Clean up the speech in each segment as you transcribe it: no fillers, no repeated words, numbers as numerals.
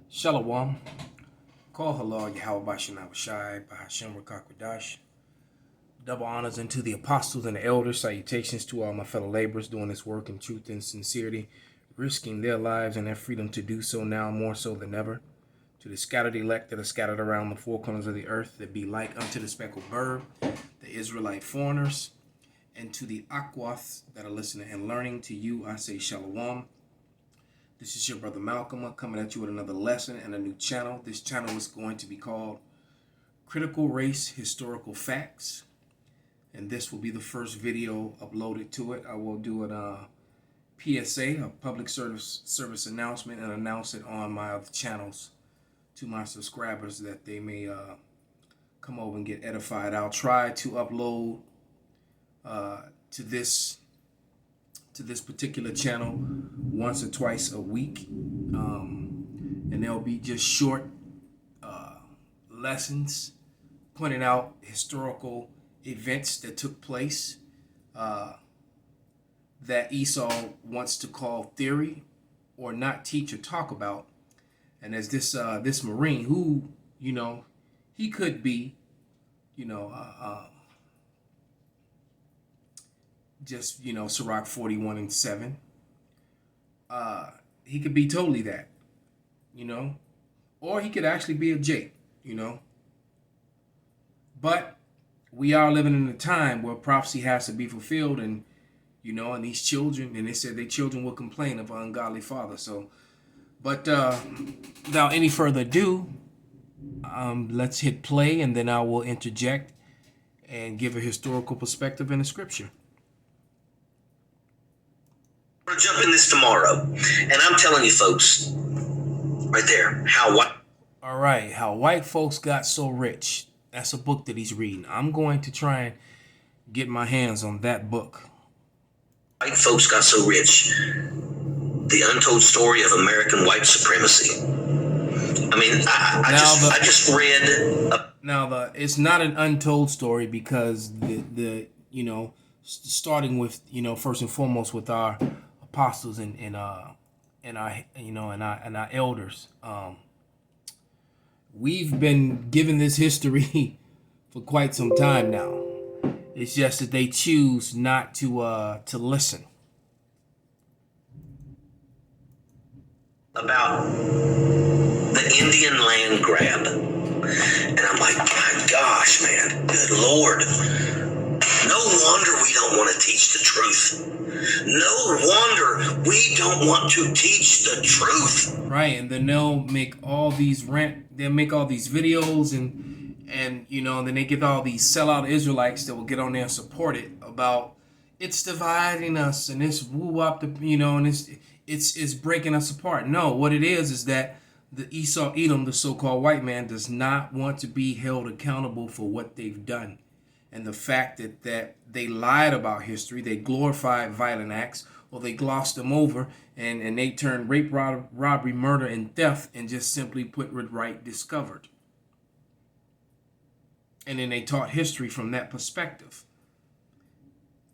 Shalom. Call halal Yahweh Bashan Abishai Bahashem Rakakwadash. Double honors unto the apostles and the elders. Salutations to all my fellow laborers doing this work in truth and sincerity, risking their lives and their freedom to do so now more so than ever. To the scattered elect that are scattered around the four corners of the earth, that be like unto the speckled bird, the Israelite foreigners, and to the Akwaths that are listening and learning, to you I say Shalom. This is your brother Malcolm coming at you with another lesson and a new channel. This channel is going to be called Critical Race Historical Facts. And this will be the first video uploaded to it. I will do a PSA, a public service announcement, and announce it on my other channels to my subscribers that they may come over and get edified. I'll try to upload to this particular channel once or twice a week, and there'll be just short lessons pointing out historical events that took place that Esau wants to call theory or not teach or talk about. And as this Marine who, he could be, just, Sirach 41:7. He could be totally that, or he could actually be a Jake, But we are living in a time where prophecy has to be fulfilled, and, and these children, and they said their children will complain of an ungodly father. So, but without any further ado, let's hit play, and then I will interject and give a historical perspective in the scripture. We're gonna jump in this tomorrow, and I'm telling you folks, right there, how white folks got so rich. That's a book that he's reading. I'm going to try and get my hands on that book. White folks got so rich. The untold story of American white supremacy. I mean, I just read. It's not an untold story, because the starting with first and foremost with our apostles and our elders. We've been given this history for quite some time now. It's just that they choose not to listen. About the Indian land grab. And I'm like, my gosh, man, good Lord. No wonder we don't want to teach the truth. No wonder we don't want to teach the truth. Right, and then they'll make all these videos and then they get all these sellout Israelites that will get on there and support it about it's dividing us and it's woo-wop, and it's breaking us apart. No, what it is that the Esau Edom, the so-called white man, does not want to be held accountable for what they've done. And the fact that they lied about history, they glorified violent acts, or they glossed them over, and they turned rape, robbery, murder, and theft, and just simply put right discovered. And then they taught history from that perspective.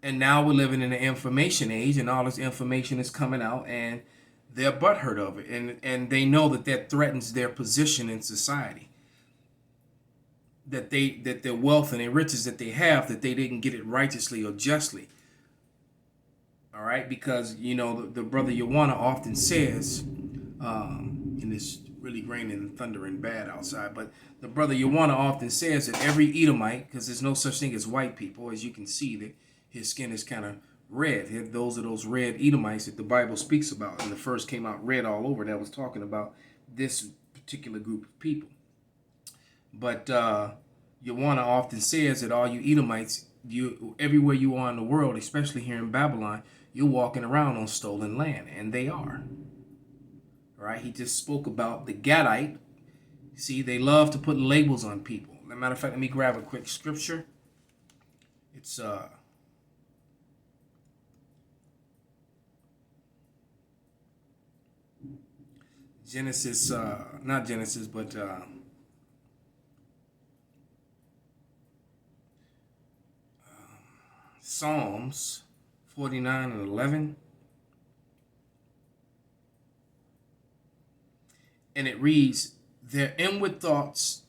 And now we're living in the information age, and all this information is coming out, and they're butthurt of it, and they know that threatens their position in society. That their wealth and their riches that they have, that they didn't get it righteously or justly. All right, because the brother Yawana often says, and it's really raining and thundering bad outside, but the brother Yawana often says that every Edomite, because there's no such thing as white people, as you can see that his skin is kind of red. Those are those red Edomites that the Bible speaks about, and the first came out red all over. That was talking about this particular group of people. But Yawana often says that all you Edomites, everywhere you are in the world, especially here in Babylon, you're walking around on stolen land, and they are. All right, he just spoke about the Gadite. See, they love to put labels on people. As a matter of fact, let me grab a quick scripture. It's Genesis, not Genesis, but Psalms 49:11. And it reads, their inward thought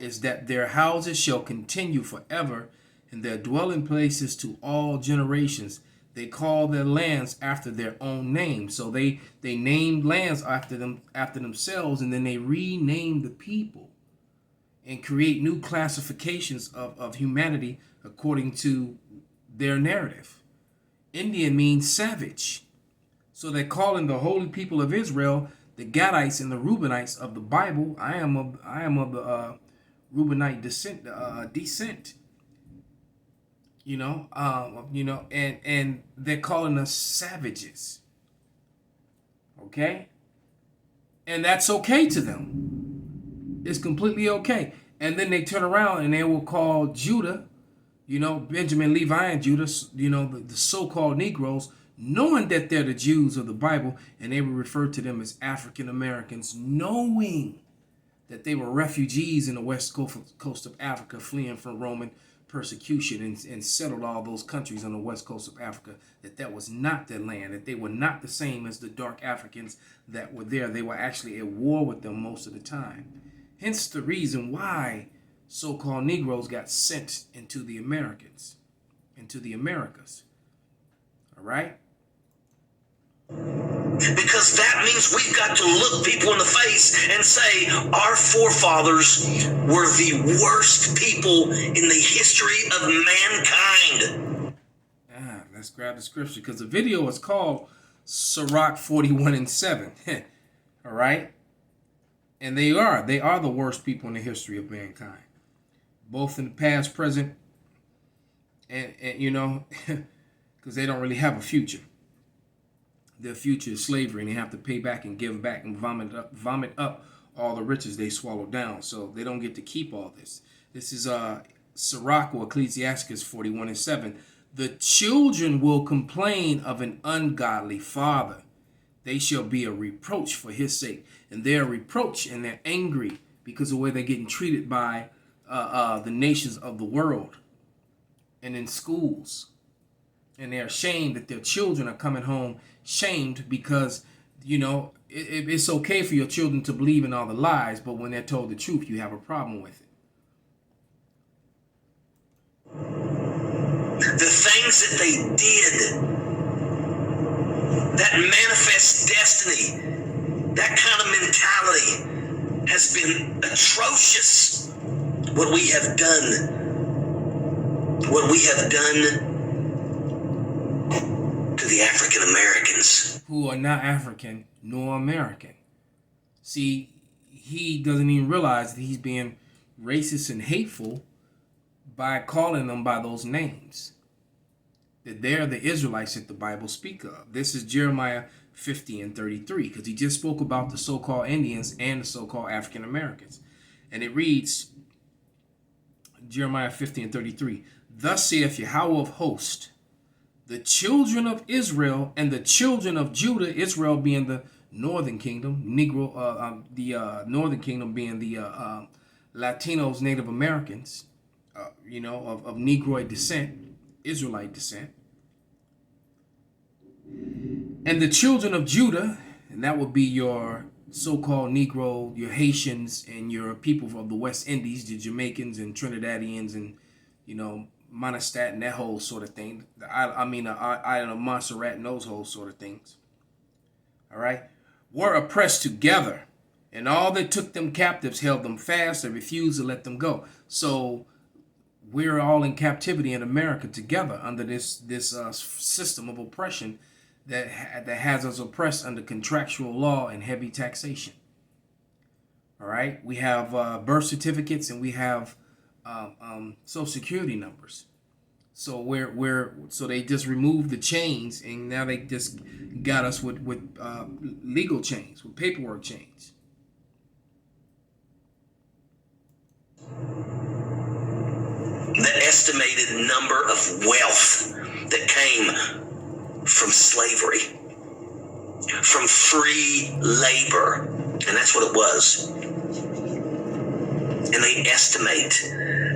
is that their houses shall continue forever, and their dwelling places to all generations. They call their lands after their own name. So they named lands after themselves, and then they rename the people and create new classifications of humanity according to their narrative. Indian means savage. So they're calling the holy people of Israel the Gadites and the Reubenites of the Bible. I am of the Reubenite descent. And they're calling us savages. Okay, and that's okay to them. It's completely okay. And then they turn around and they will call Judah, Benjamin, Levi, and Judah, the so-called Negroes, knowing that they're the Jews of the Bible, and they will refer to them as African Americans, knowing that they were refugees in the west coast of Africa, fleeing from Roman persecution, and settled all those countries on the west coast of Africa, that was not their land, that they were not the same as the dark Africans that were there. They were actually at war with them most of the time. Hence the reason why so-called Negroes got sent into the Americas. All right? Because that means we've got to look people in the face and say our forefathers were the worst people in the history of mankind. Let's grab the scripture, because the video is called Sirach 41:7. All right? And they are the worst people in the history of mankind, both in the past, present, and because they don't really have a future. Their future is slavery, and they have to pay back and give back and vomit up all the riches they swallowed down. So they don't get to keep all this. This is Sirach or Ecclesiastes 41:7. The children will complain of an ungodly father. They shall be a reproach for his sake. And they're a reproach, and they're angry because of the way they're getting treated by the nations of the world and in schools. And they're ashamed that their children are coming home shamed because, it's okay for your children to believe in all the lies, but when they're told the truth, you have a problem with it. The things that they did, that manifest destiny, that kind of mentality has been atrocious. What we have done to the African Americans, who are not African nor American. See, he doesn't even realize that he's being racist and hateful by calling them by those names. That they're the Israelites that the Bible speaks of. This is Jeremiah 50:33, because he just spoke about the so-called Indians and the so-called African Americans. And it reads, Jeremiah 50:33, thus saith Yahweh of hosts, the children of Israel and the children of Judah, Israel being the northern kingdom, northern kingdom being the Latinos, Native Americans, of Negroid descent, Israelite descent. And the children of Judah, and that would be your so-called Negro, your Haitians, and your people of the West Indies, the Jamaicans and Trinidadians and, Montserrat and that whole sort of thing. The island of Montserrat and those whole sort of things. All right? Were oppressed together, and all that took them captives held them fast and refused to let them go. So we're all in captivity in America together under this system of oppression that has us oppressed under contractual law and heavy taxation. All right? We have birth certificates and we have Social Security numbers. So so they just removed the chains, and now they just got us with legal chains, with paperwork chains. The estimated number of wealth that came from slavery, from free labor, and that's what it was. And they estimate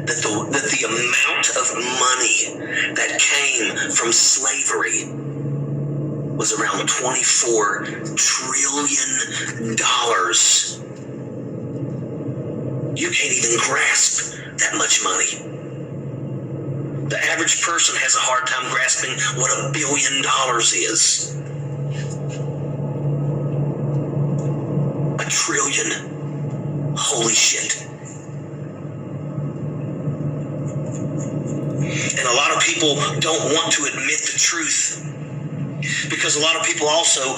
that the amount of money that came from slavery was around $24 trillion grasp that much money. The average person has a hard time grasping what $1 billion is. $1 trillion. Holy shit. And a lot of people don't want to admit the truth, because a lot of people also